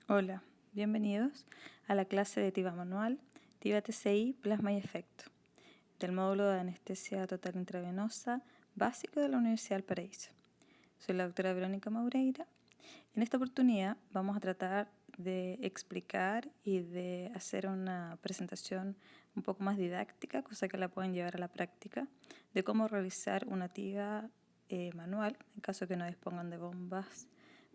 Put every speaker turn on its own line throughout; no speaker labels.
Hola, bienvenidos a la clase de TIVA manual, TIVA TCI, plasma y efecto, del módulo de anestesia total intravenosa básico de la Universidad del Paraíso. Soy la doctora Verónica Maureira. En esta oportunidad vamos a tratar de explicar y de hacer una presentación un poco más didáctica, cosa que la pueden llevar a la práctica, de cómo realizar una TIVA manual, en caso que no dispongan de bombas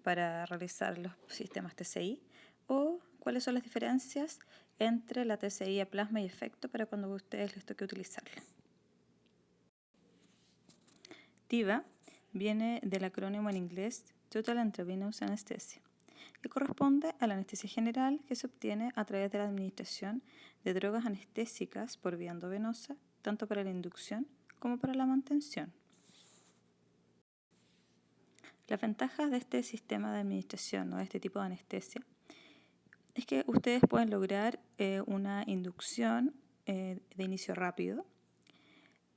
para realizar los sistemas TCI, o cuáles son las diferencias entre la TCI a plasma y efecto para cuando a ustedes les toque utilizarla. TIVA viene del acrónimo en inglés Total Intravenous Anesthesia, que corresponde a la anestesia general que se obtiene a través de la administración de drogas anestésicas por vía endovenosa, tanto para la inducción como para la mantención. Las ventajas de este sistema de administración o de este tipo de anestesia es que ustedes pueden lograr una inducción de inicio rápido,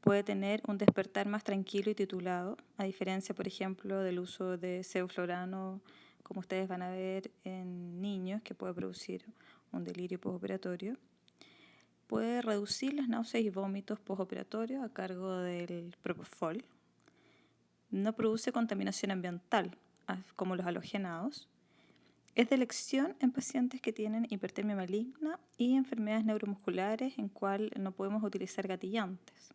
puede tener un despertar más tranquilo y titulado, a diferencia, por ejemplo, del uso de sevoflurano, como ustedes van a ver en niños, que puede producir un delirio postoperatorio. Puede reducir las náuseas y vómitos postoperatorios a cargo del propofol. No produce contaminación ambiental, como los halogenados. Es de elección en pacientes que tienen hipertermia maligna y enfermedades neuromusculares en cual no podemos utilizar gatillantes.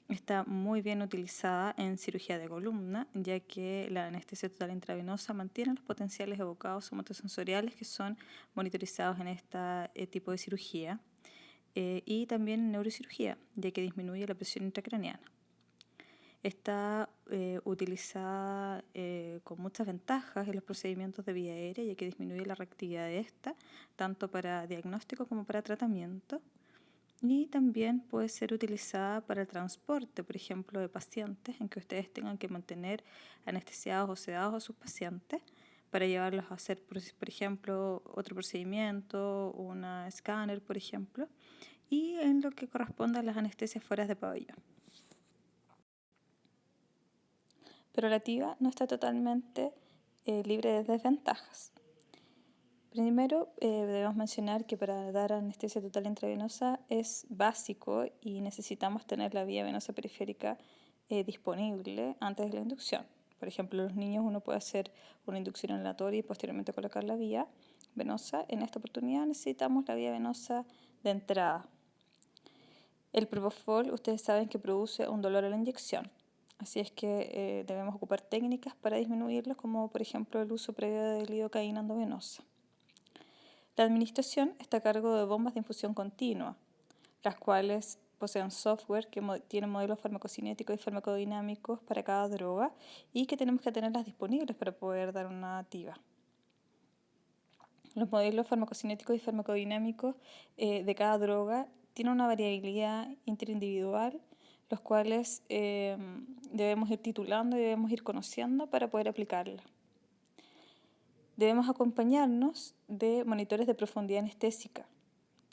Está muy bien utilizada en cirugía de columna, ya que la anestesia total intravenosa mantiene los potenciales evocados somatosensoriales que son monitorizados en este tipo de cirugía, y también en neurocirugía, ya que disminuye la presión intracraneana. Está utilizada con muchas ventajas en los procedimientos de vía aérea, ya que disminuye la reactividad de esta, tanto para diagnóstico como para tratamiento. Y también puede ser utilizada para el transporte, por ejemplo, de pacientes, en que ustedes tengan que mantener anestesiados o sedados a sus pacientes para llevarlos a hacer, por ejemplo, otro procedimiento, una escáner, por ejemplo, y en lo que corresponde a las anestesias fuera de pabellón. Pero la TIVA no está totalmente libre de desventajas. Primero, debemos mencionar que para dar anestesia total intravenosa es básico y necesitamos tener la vía venosa periférica disponible antes de la inducción. Por ejemplo, en los niños uno puede hacer una inducción aleatoria y posteriormente colocar la vía venosa. En esta oportunidad necesitamos la vía venosa de entrada. El propofol, ustedes saben que produce un dolor a la inyección. Así es que debemos ocupar técnicas para disminuirlos, como por ejemplo el uso previo de lidocaína endovenosa. La administración está a cargo de bombas de infusión continua, las cuales poseen software que tienen modelos farmacocinéticos y farmacodinámicos para cada droga y que tenemos que tenerlas disponibles para poder dar una TIVA. Los modelos farmacocinéticos y farmacodinámicos de cada droga tienen una variabilidad interindividual, los cuales debemos ir titulando y debemos ir conociendo para poder aplicarla. Debemos acompañarnos de monitores de profundidad anestésica,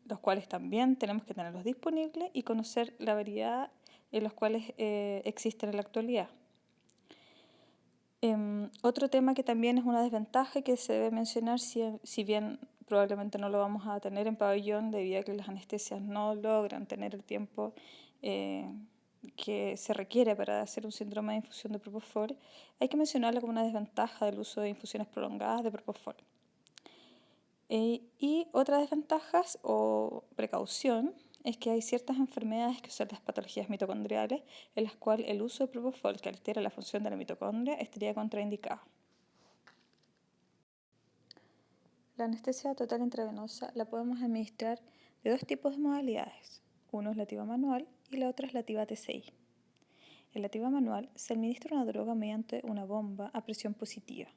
los cuales también tenemos que tenerlos disponibles y conocer la variedad en los cuales existen en la actualidad. Otro tema que también es una desventaja y que se debe mencionar, si bien probablemente no lo vamos a tener en pabellón debido a que las anestesias no logran tener el tiempo que se requiere para hacer un síndrome de infusión de propofol, hay que mencionarlo como una desventaja del uso de infusiones prolongadas de propofol. Y otras desventajas o precaución es que hay ciertas enfermedades que son las patologías mitocondriales en las cuales el uso de propofol que altera la función de la mitocondria estaría contraindicado. La anestesia total intravenosa la podemos administrar de dos tipos de modalidades. Uno es la TIVA manual y la otra es la TIVA TCI. En la TIVA manual se administra una droga mediante una bomba a presión positiva.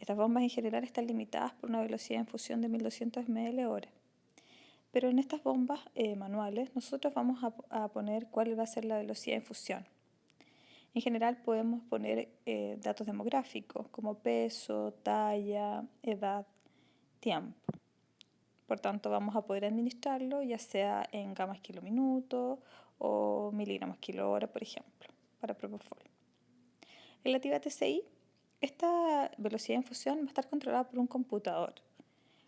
Estas bombas en general están limitadas por una velocidad de infusión de 1200 ml/hora. Pero en estas bombas manuales nosotros vamos a poner cuál va a ser la velocidad de infusión. En general podemos poner datos demográficos como peso, talla, edad, tiempo. Por tanto, vamos a poder administrarlo ya sea en gamas kilominuto o miligramos kilo hora, por ejemplo, para propofol. En la TIVA TCI, esta velocidad de infusión va a estar controlada por un computador.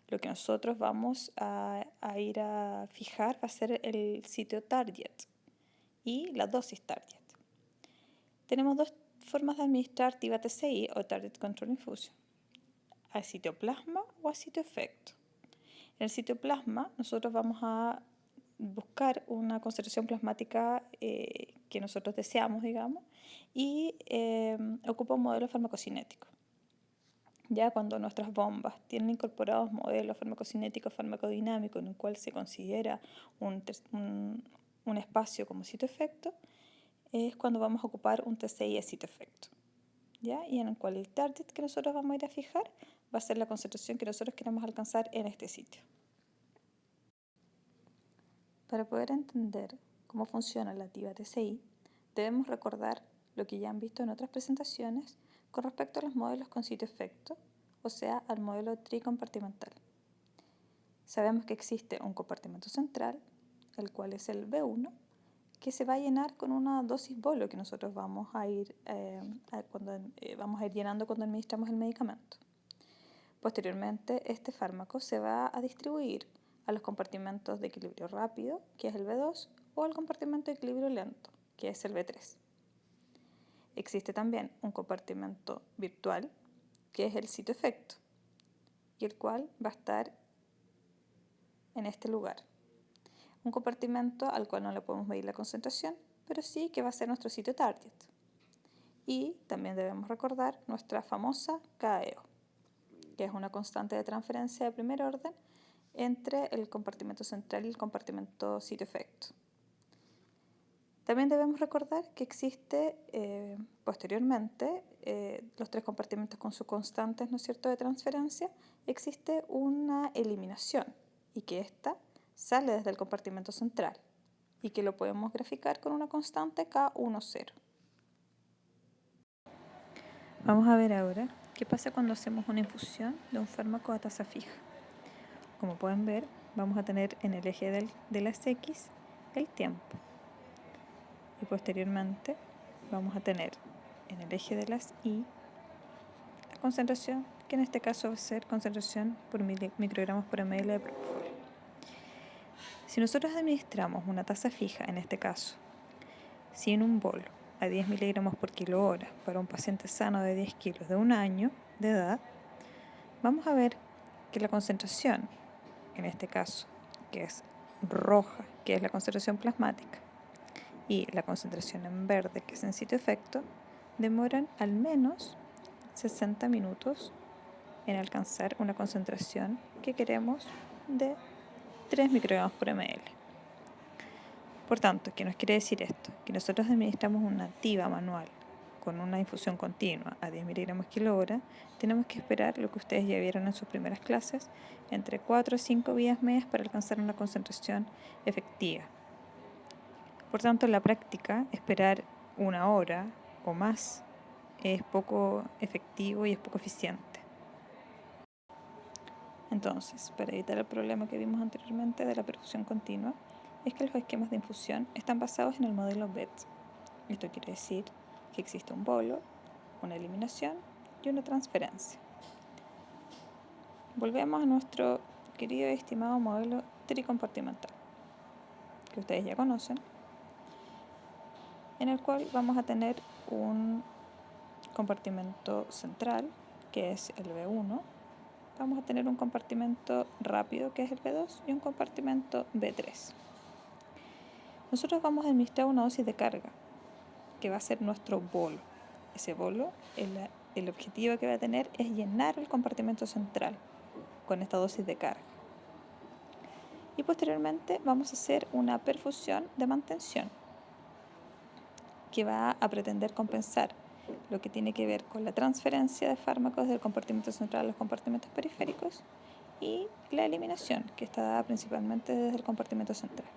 Lo que nosotros vamos a ir a fijar va a ser el sitio target y la dosis target. Tenemos dos formas de administrar TIVA-TCI o Target Control Infusion: al sitio plasma o al sitio efecto. En el sitio plasma nosotros vamos a buscar una concentración plasmática que nosotros deseamos, digamos, y ocupa un modelo farmacocinético. Ya cuando nuestras bombas tienen incorporados modelos farmacocinéticos farmacodinámicos en el cual se considera un espacio como sitio efecto, es cuando vamos a ocupar un TCI de sitio efecto, ¿ya? Y en el cual el target que nosotros vamos a ir a fijar va a ser la concentración que nosotros queremos alcanzar en este sitio. Para poder entender cómo funciona la TIVA-TCI, debemos recordar lo que ya han visto en otras presentaciones con respecto a los modelos con sitio efecto, o sea, al modelo tricompartimental. Sabemos que existe un compartimento central, el cual es el B1, que se va a llenar con una dosis bolo que nosotros vamos a ir llenando cuando administramos el medicamento. Posteriormente, este fármaco se va a distribuir a los compartimentos de equilibrio rápido, que es el B2, o al compartimento de equilibrio lento, que es el B3. Existe también un compartimento virtual, que es el sitio efecto, y el cual va a estar en este lugar. Un compartimento al cual no le podemos medir la concentración, pero sí que va a ser nuestro sitio target. Y también debemos recordar nuestra famosa KEO, que es una constante de transferencia de primer orden entre el compartimento central y el compartimento sitio efecto. También debemos recordar que existe posteriormente los tres compartimentos con sus constantes, ¿no es cierto?, de transferencia. Existe una eliminación y que ésta sale desde el compartimento central y que lo podemos graficar con una constante K10. Vamos a ver ahora qué pasa cuando hacemos una infusión de un fármaco a tasa fija. Como pueden ver, vamos a tener en el eje de las X el tiempo. Y posteriormente vamos a tener en el eje de las Y la concentración, que en este caso va a ser concentración por microgramos por ml de propofol. Si nosotros administramos una tasa fija, en este caso, sin un bolo, a 10 miligramos por kilo hora para un paciente sano de 10 kilos de 1 año de edad, vamos a ver que la concentración, en este caso, que es roja, que es la concentración plasmática, y la concentración en verde, que es en sitio efecto, demoran al menos 60 minutos en alcanzar una concentración que queremos de 3 microgramos por ml. Por tanto, ¿qué nos quiere decir esto? Que nosotros administramos una TIVA manual con una infusión continua a 10 miligramos kilo hora, tenemos que esperar lo que ustedes ya vieron en sus primeras clases, entre 4 a 5 vías medias para alcanzar una concentración efectiva. Por tanto, en la práctica, esperar 1 hora o más es poco efectivo y es poco eficiente. Entonces, para evitar el problema que vimos anteriormente de la perfusión continua, es que los esquemas de infusión están basados en el modelo BET. Esto quiere decir que existe un bolo, una eliminación y una transferencia. Volvemos a nuestro querido y estimado modelo tricompartimental, que ustedes ya conocen, en el cual vamos a tener un compartimento central, que es el B1, vamos a tener un compartimento rápido, que es el B2, y un compartimento B3. Nosotros vamos a administrar una dosis de carga, que va a ser nuestro bolo. Ese bolo, el objetivo que va a tener es llenar el compartimento central con esta dosis de carga. Y posteriormente vamos a hacer una perfusión de mantención, que va a pretender compensar lo que tiene que ver con la transferencia de fármacos del compartimento central a los compartimentos periféricos y la eliminación, que está dada principalmente desde el compartimento central.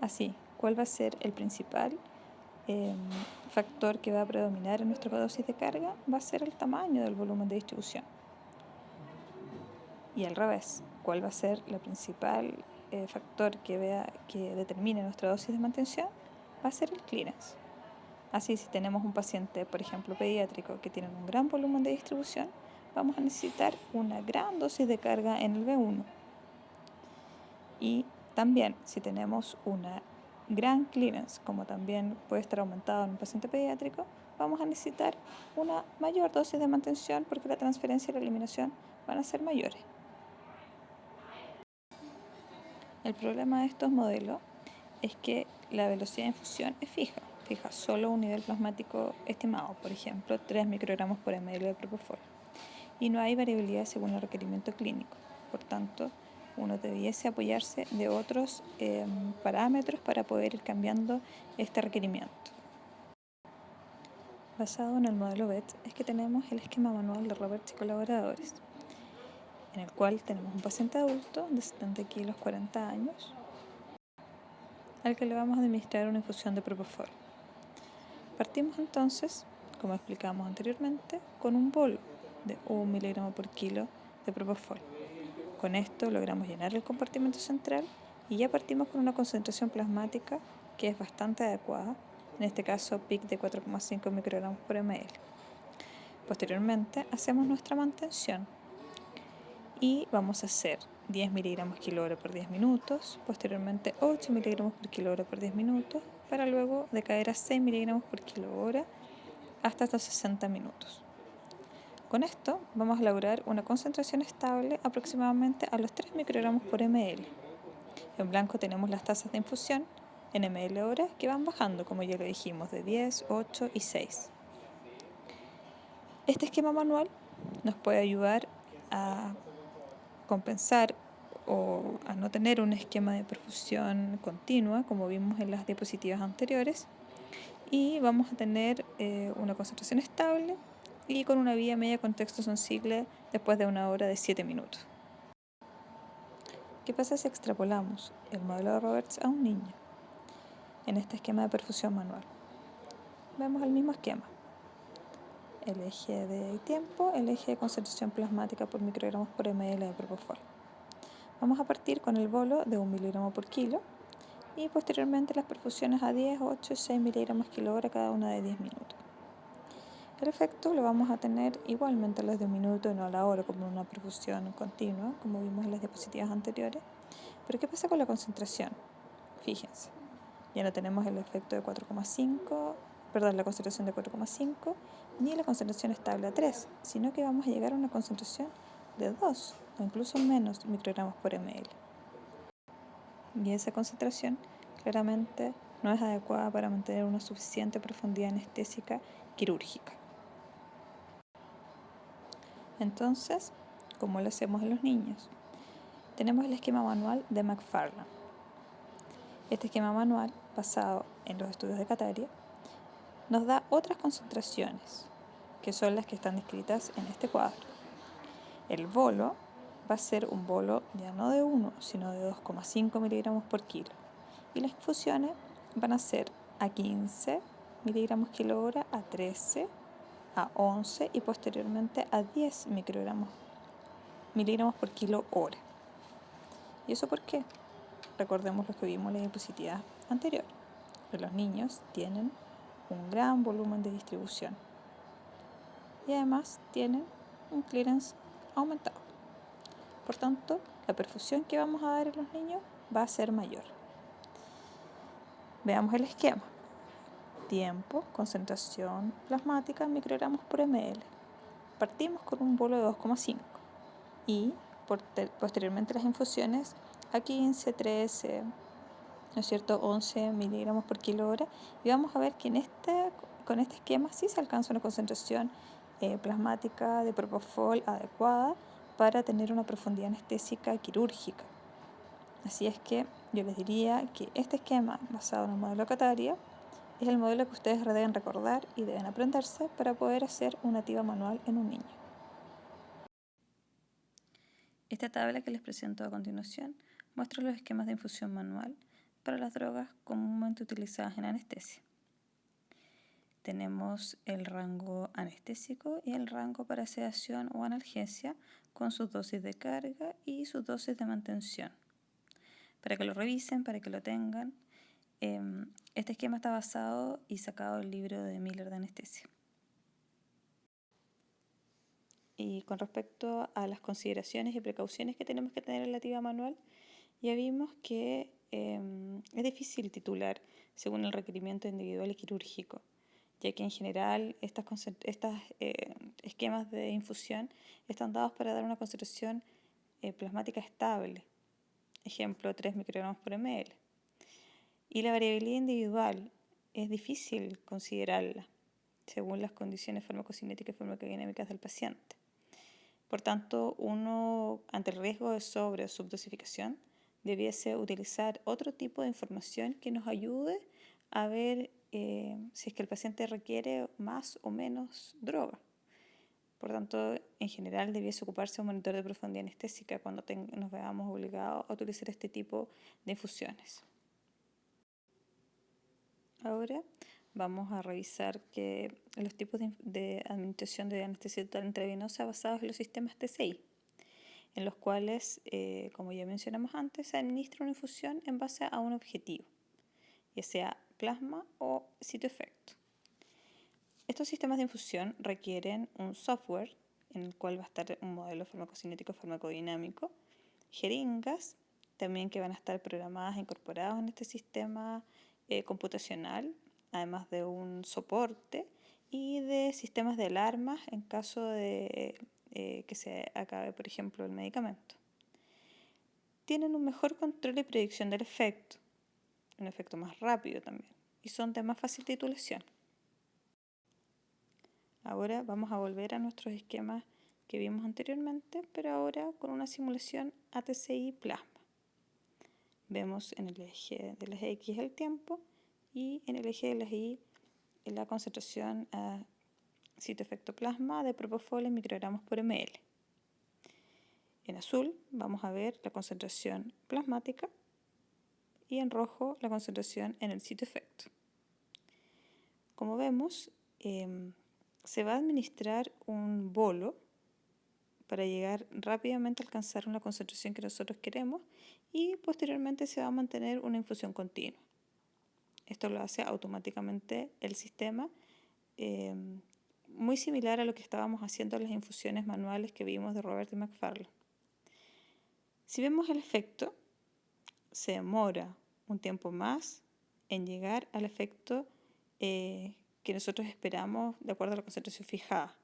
Así, ¿cuál va a ser el principal factor que va a predominar en nuestra dosis de carga? Va a ser el tamaño del volumen de distribución. Y al revés, ¿cuál va a ser el principal factor que determine nuestra dosis de mantención? Va a ser el clearance. Así, si tenemos un paciente, por ejemplo, pediátrico, que tiene un gran volumen de distribución, vamos a necesitar una gran dosis de carga en el B1. Y también, si tenemos una gran clearance, como también puede estar aumentado en un paciente pediátrico, vamos a necesitar una mayor dosis de mantención porque la transferencia y la eliminación van a ser mayores. El problema de estos modelos es que la velocidad de infusión es fija solo un nivel plasmático estimado, por ejemplo, 3 microgramos por ml de propofol, y no hay variabilidad según el requerimiento clínico. Por tanto, uno debiese apoyarse de otros parámetros para poder ir cambiando este requerimiento. Basado en el modelo BETS es que tenemos el esquema manual de Roberts y colaboradores, en el cual tenemos un paciente adulto de 70 kilos, 40 años, al que le vamos a administrar una infusión de propofol. Partimos entonces, como explicamos anteriormente, con un bolo de 1 miligramo por kilo de propofol. Con esto logramos llenar el compartimento central y ya partimos con una concentración plasmática que es bastante adecuada, en este caso PIC de 4,5 microgramos por ml. Posteriormente hacemos nuestra mantención y vamos a hacer 10 miligramos kilogramo por 10 minutos, posteriormente 8 miligramos por kilogramo por 10 minutos, para luego decaer a 6 miligramos por kilogramo hasta los 60 minutos. Con esto vamos a lograr una concentración estable aproximadamente a los 3 microgramos por ml. En blanco tenemos las tasas de infusión en ml hora que van bajando, como ya lo dijimos, de 10, 8 y 6. Este esquema manual nos puede ayudar a compensar o a no tener un esquema de perfusión continua, como vimos en las diapositivas anteriores, y vamos a tener una concentración estable y con una vía media contexto sensible después de una hora de 7 minutos. ¿Qué pasa si extrapolamos el modelo de Roberts a un niño? En este esquema de perfusión manual vemos el mismo esquema: el eje de tiempo, el eje de concentración plasmática por microgramos por ml de propofol. Vamos a partir con el bolo de 1 miligramo por kilo y posteriormente las perfusiones a 10, 8 y 6 miligramos kilogramo cada una de 10 minutos. El efecto lo vamos a tener igualmente a los de un minuto y no a la hora, como una perfusión continua, como vimos en las diapositivas anteriores. Pero ¿qué pasa con la concentración? Fíjense, ya no tenemos el efecto de 4,5, la concentración de 4,5, ni la concentración estable a 3, sino que vamos a llegar a una concentración de 2 o incluso menos microgramos por ml. Y esa concentración claramente no es adecuada para mantener una suficiente profundidad anestésica quirúrgica. Entonces, ¿cómo lo hacemos en los niños? Tenemos el esquema manual de McFarland. Este esquema manual, basado en los estudios de Kataria, nos da otras concentraciones, que son las que están descritas en este cuadro. El bolo va a ser un bolo ya no de 1, sino de 2,5 miligramos por kilo. Y las infusiones van a ser a 15 miligramos kilogramo, a 13, a 11 y posteriormente a 10 miligramos por kilo hora. ¿Y eso por qué? Recordemos lo que vimos en la diapositiva anterior, que los niños tienen un gran volumen de distribución y además tienen un clearance aumentado. Por tanto, la perfusión que vamos a dar a los niños va a ser mayor. Veamos el esquema. Tiempo, concentración plasmática en microgramos por ml. Partimos con un bolo de 2,5 y posteriormente las infusiones a 15, 13, ¿no es cierto?, 11 miligramos por kilo hora, y vamos a ver que con este esquema sí se alcanza una concentración plasmática de propofol adecuada para tener una profundidad anestésica quirúrgica. Así es que yo les diría que este esquema basado en el modelo Kataria es el modelo que ustedes deben recordar y deben aprenderse para poder hacer una TIVA manual en un niño. Esta tabla que les presento a continuación muestra los esquemas de infusión manual para las drogas comúnmente utilizadas en anestesia. Tenemos el rango anestésico y el rango para sedación o analgesia con sus dosis de carga y sus dosis de mantención. Para que lo revisen, para que lo tengan, Este esquema está basado y sacado del libro de Miller de anestesia. Y con respecto a las consideraciones y precauciones que tenemos que tener en la actividad manual, ya vimos que es difícil titular según el requerimiento individual y quirúrgico, ya que en general estos esquemas de infusión están dados para dar una concentración plasmática estable, ejemplo 3 microgramos por ml. Y la variabilidad individual es difícil considerarla según las condiciones farmacocinéticas y farmacodinámicas del paciente. Por tanto, uno, ante el riesgo de sobre o subdosificación, debiese utilizar otro tipo de información que nos ayude a ver si es que el paciente requiere más o menos droga. Por tanto, en general debiese ocuparse un monitor de profundidad anestésica cuando nos veamos obligados a utilizar este tipo de infusiones. Ahora vamos a revisar los tipos de administración de anestesia total intravenosa basados en los sistemas TCI, en los cuales, como ya mencionamos antes, se administra una infusión en base a un objetivo, ya sea plasma o sitio efecto. Estos sistemas de infusión requieren un software en el cual va a estar un modelo farmacocinético farmacodinámico, jeringas, también que van a estar programadas e incorporadas en este sistema computacional, además de un soporte y de sistemas de alarmas en caso de que se acabe, por ejemplo, el medicamento. Tienen un mejor control y predicción del efecto, un efecto más rápido también, y son de más fácil titulación. Ahora vamos a volver a nuestros esquemas que vimos anteriormente, pero ahora con una simulación ATCI plasma. Vemos en el eje de las X el tiempo y en el eje de las Y la concentración a sitio efecto plasma de propofol en microgramos por ml. En azul vamos a ver la concentración plasmática y en rojo la concentración en el sitio efecto. Como vemos, se va a administrar un bolo para llegar rápidamente a alcanzar una concentración que nosotros queremos y posteriormente se va a mantener una infusión continua. Esto lo hace automáticamente el sistema, muy similar a lo que estábamos haciendo en las infusiones manuales que vimos de Robert y McFarland. Si vemos el efecto, se demora un tiempo más en llegar al efecto que nosotros esperamos de acuerdo a la concentración fijada.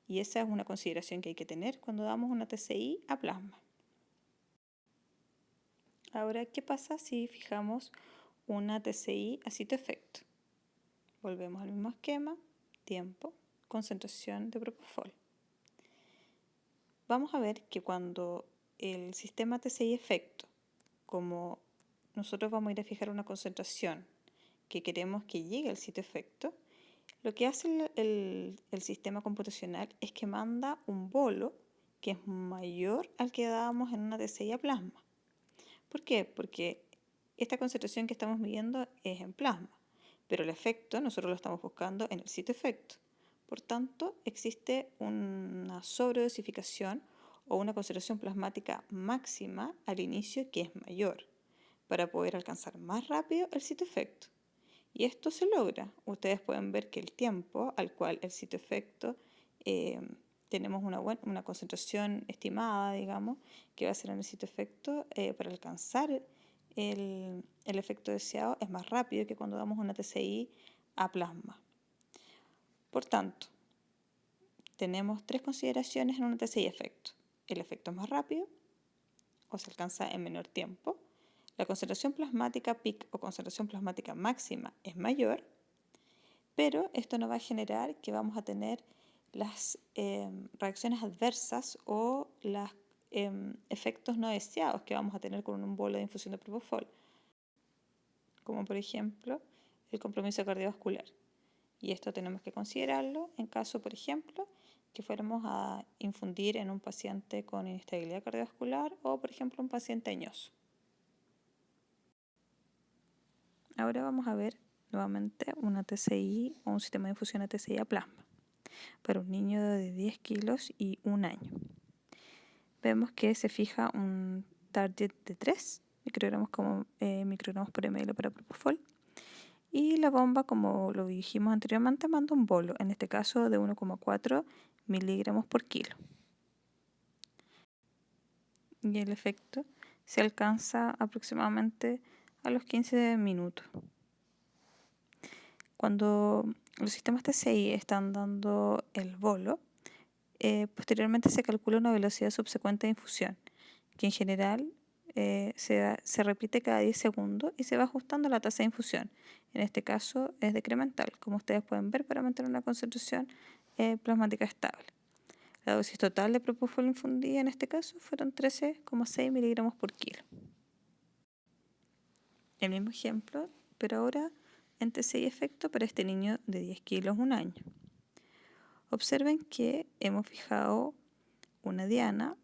Y esa es una consideración que hay que tener cuando damos una TCI a plasma. Ahora, ¿qué pasa si fijamos una TCI a sitio efecto? Volvemos al mismo esquema, tiempo, concentración de propofol. Vamos a ver que cuando el sistema TCI efecto, como nosotros vamos a ir a fijar una concentración que queremos que llegue al sitio efecto, lo que hace el sistema computacional es que manda un bolo que es mayor al que dábamos en una TCI a plasma. ¿Por qué? Porque esta concentración que estamos midiendo es en plasma, pero el efecto nosotros lo estamos buscando en el sitio efecto. Por tanto, existe una sobredosificación o una concentración plasmática máxima al inicio que es mayor, para poder alcanzar más rápido el sitio efecto. Y esto se logra. Ustedes pueden ver que el tiempo al cual el sitio efecto tenemos una concentración estimada, digamos, que va a ser en el sitio efecto para alcanzar el efecto deseado es más rápido que cuando damos una TCI a plasma. Por tanto, tenemos tres consideraciones en una TCI efecto. El efecto es más rápido o se alcanza en menor tiempo. La concentración plasmática peak o concentración plasmática máxima es mayor, pero esto no va a generar que vamos a tener las reacciones adversas o los efectos no deseados que vamos a tener con un bolo de infusión de propofol, como por ejemplo el compromiso cardiovascular. Y esto tenemos que considerarlo en caso, por ejemplo, que fuéramos a infundir en un paciente con inestabilidad cardiovascular o, por ejemplo, un paciente añoso. Ahora vamos a ver nuevamente una TCI o un sistema de infusión a TCI a plasma para un niño de 10 kilos y 1 año. Vemos que se fija un target de 3 microgramos por ml para Propofol. Y la bomba, como lo dijimos anteriormente, manda un bolo, en este caso de 1,4 miligramos por kilo. Y el efecto se alcanza aproximadamente a los 15 minutos. Cuando los sistemas TCI están dando el bolo, posteriormente se calcula una velocidad subsecuente de infusión, que en general se repite cada 10 segundos y se va ajustando la tasa de infusión. En este caso es decremental, como ustedes pueden ver, para mantener una concentración plasmática estable. La dosis total de Propofol infundida en este caso fueron 13,6 miligramos por kilo. El mismo ejemplo, pero ahora en TCI efecto para este niño de 10 kilos, 1 año. Observen que hemos fijado una diana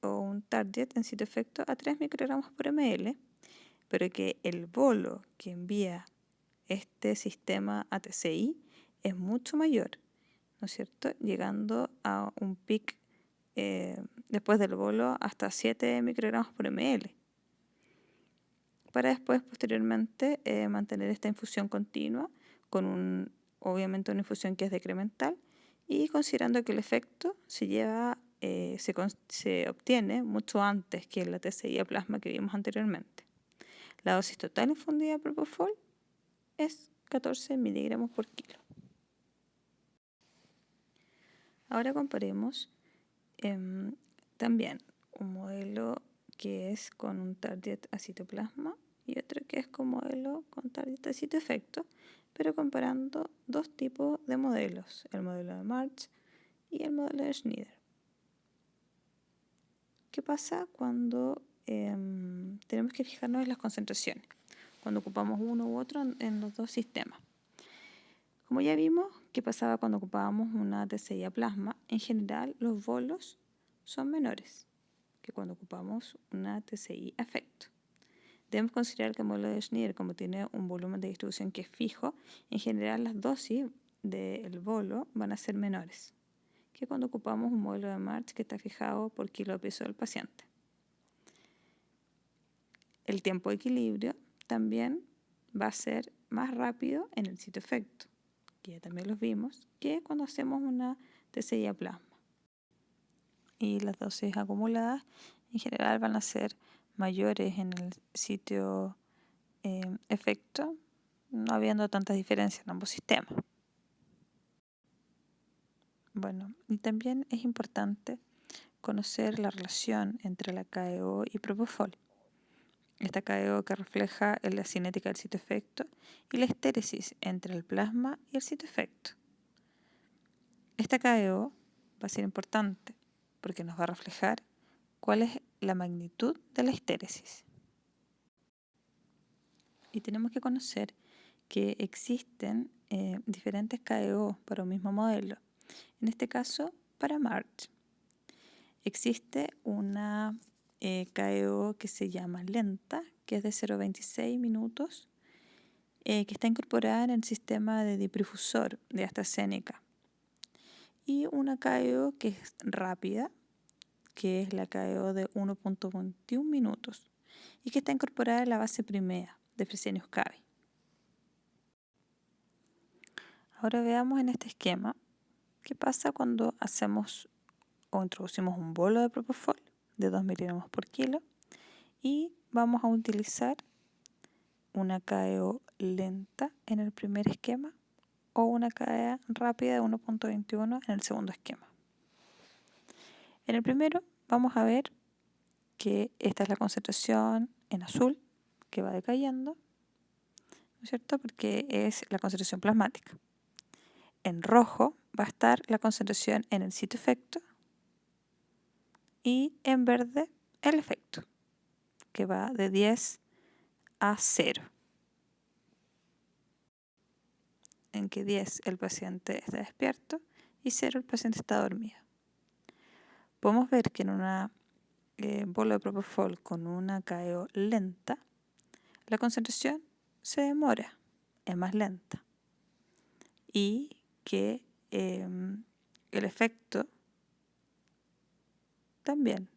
o un target en sitio efecto a 3 microgramos por ml, pero que el bolo que envía este sistema a TCI es mucho mayor, ¿no es cierto? Llegando a un pic después del bolo hasta 7 microgramos por ml, para después posteriormente mantener esta infusión continua con obviamente una infusión que es decremental, y considerando que el efecto se obtiene mucho antes que la TCI a plasma que vimos anteriormente. La dosis total infundida de Propofol es 14 miligramos por kilo. Ahora comparemos también un modelo que es con un target a citoplasma y otro que es con modelo con target a citoefecto, pero comparando dos tipos de modelos, el modelo de March y el modelo de Schneider. ¿Qué pasa cuando tenemos que fijarnos en las concentraciones, cuando ocupamos uno u otro en los dos sistemas? Como ya vimos, ¿qué pasaba cuando ocupábamos una TCI a plasma? En general, los bolos son menores que cuando ocupamos una TCI a efecto. Debemos considerar que el modelo de Schneider, como tiene un volumen de distribución que es fijo, en general las dosis del bolo van a ser menores que cuando ocupamos un modelo de March que está fijado por kilo de peso del paciente. El tiempo de equilibrio también va a ser más rápido en el sitio efecto, que ya también los vimos, que cuando hacemos una TCI a plasma. Y las dosis acumuladas en general van a ser mayores en el sitio efecto, no habiendo tantas diferencias en ambos sistemas. Bueno, y también es importante conocer la relación entre la KO y Propofol. Esta KO que refleja la cinética del sitio efecto y la estéresis entre el plasma y el sitio efecto. Esta KO va a ser importante porque nos va a reflejar cuál es la magnitud de la estéresis. Y tenemos que conocer que existen diferentes KO para un mismo modelo. En este caso, para March. Existe una KO que se llama lenta, que es de 0,26 minutos, que está incorporada en el sistema de difusor de AstraZeneca. Y una KO que es rápida, que es la KO de 1,21 minutos, y que está incorporada en la base primera de Fresenius Kabi. Ahora veamos en este esquema qué pasa cuando hacemos o introducimos un bolo de Propofol de 2 miligramos por kilo y vamos a utilizar una KO lenta en el primer esquema o una KO rápida de 1,21 en el segundo esquema. En el primero vamos a ver que esta es la concentración en azul que va decayendo, ¿no es cierto? Porque es la concentración plasmática. En rojo va a estar la concentración en el sitio efecto y en verde el efecto, que va de 10 a 0. En que 10 el paciente está despierto y 0 el paciente está dormido. Podemos ver que en una bola de Propofol con una KO lenta, la concentración se demora, es más lenta. Y que el efecto también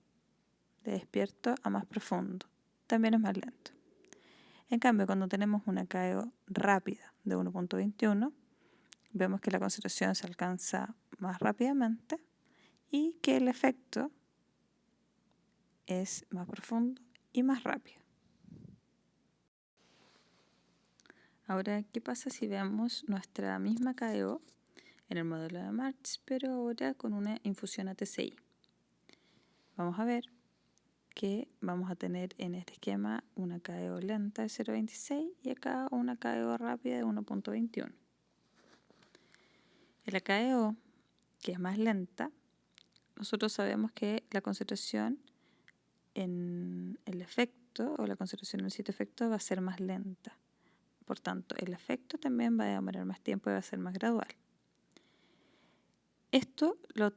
de despierto a más profundo, también es más lento. En cambio, cuando tenemos una KO rápida de 1.21, vemos que la concentración se alcanza más rápidamente y que el efecto es más profundo y más rápido. Ahora, ¿qué pasa si vemos nuestra misma KO en el modelo de March, pero ahora con una infusión ATCI? Vamos a ver que vamos a tener en este esquema una KO lenta de 0.26 y acá una KO rápida de 1.21. En la KO, que es más lenta, nosotros sabemos que la concentración en el efecto o la concentración en el sitio efecto va a ser más lenta. Por tanto, el efecto también va a demorar más tiempo y va a ser más gradual. Esto lo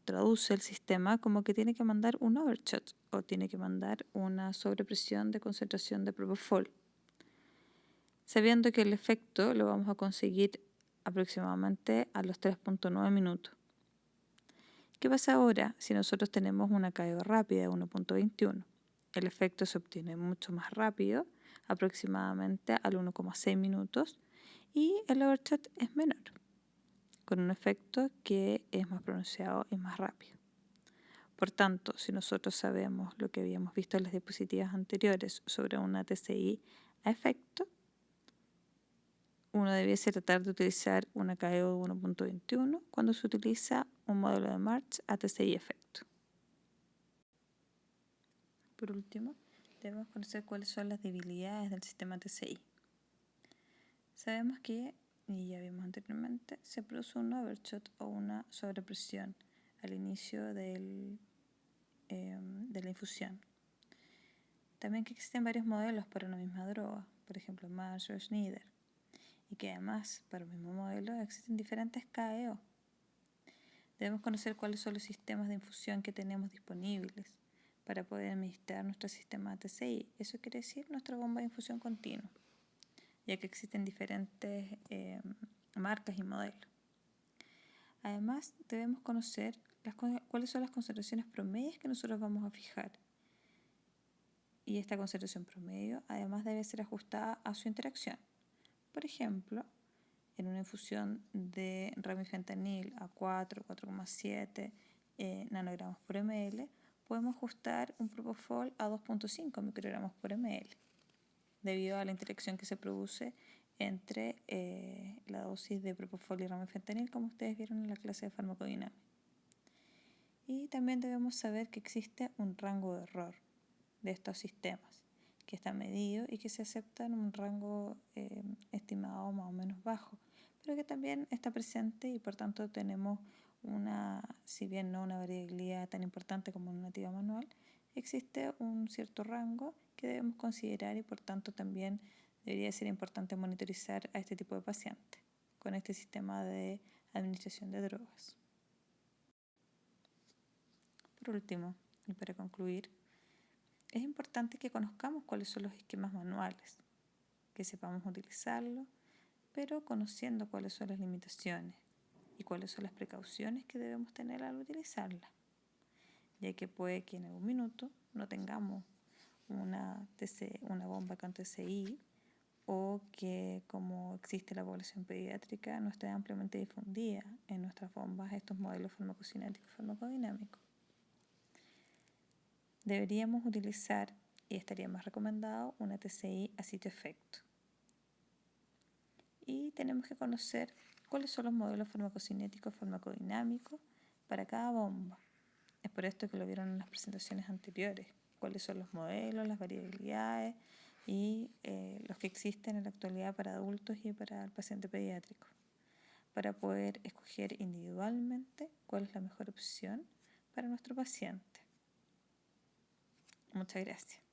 traduce el sistema como que tiene que mandar un overshot o tiene que mandar una sobrepresión de concentración de propofol, sabiendo que el efecto lo vamos a conseguir aproximadamente a los 3.9 minutos. ¿Qué pasa ahora si nosotros tenemos una KO rápida de 1.21? El efecto se obtiene mucho más rápido, aproximadamente al 1.6 minutos, y el overshot es menor, con un efecto que es más pronunciado y más rápido. Por tanto, si nosotros sabemos lo que habíamos visto en las diapositivas anteriores sobre una TCI a efecto, uno debiese tratar de utilizar una KO de 1.21 cuando se utiliza un modelo de March a TCI efecto. Por último, debemos conocer cuáles son las debilidades del sistema TCI. Sabemos que, y ya vimos anteriormente, se produce un overshot o una sobrepresión al inicio de la infusión. También que existen varios modelos para una misma droga, por ejemplo March o Schneider, y que además para un mismo modelo existen diferentes KO. Debemos conocer cuáles son los sistemas de infusión que tenemos disponibles para poder administrar nuestro sistema TCI. Eso quiere decir nuestra bomba de infusión continua, ya que existen diferentes marcas y modelos. Además, debemos conocer cuáles son las concentraciones promedias que nosotros vamos a fijar. Y esta concentración promedio además debe ser ajustada a su interacción. Por ejemplo, en una infusión de remifentanil a 4,7 nanogramos por ml, podemos ajustar un propofol a 2.5 microgramos por ml, debido a la interacción que se produce entre la dosis de propofol y remifentanil, como ustedes vieron en la clase de farmacodinámica. Y también debemos saber que existe un rango de error de estos sistemas, que está medido y que se acepta en un rango estimado más o menos bajo, pero que también está presente y por tanto tenemos si bien no una variabilidad tan importante como una nativa manual, existe un cierto rango que debemos considerar y por tanto también debería ser importante monitorizar a este tipo de pacientes con este sistema de administración de drogas. Por último, y para concluir, es importante que conozcamos cuáles son los esquemas manuales, que sepamos utilizarlos, pero conociendo cuáles son las limitaciones y cuáles son las precauciones que debemos tener al utilizarla, ya que puede que en algún minuto no tengamos una bomba con TCI o que, como existe la población pediátrica, no esté ampliamente difundida en nuestras bombas estos modelos farmacocinéticos y farmacodinámicos. Deberíamos utilizar, y estaría más recomendado, una TCI a sitio efecto. Y tenemos que conocer cuáles son los modelos farmacocinéticos farmacodinámicos para cada bomba. Es por esto que lo vieron en las presentaciones anteriores, cuáles son los modelos, las variabilidades y los que existen en la actualidad para adultos y para el paciente pediátrico, para poder escoger individualmente cuál es la mejor opción para nuestro paciente. Muchas gracias.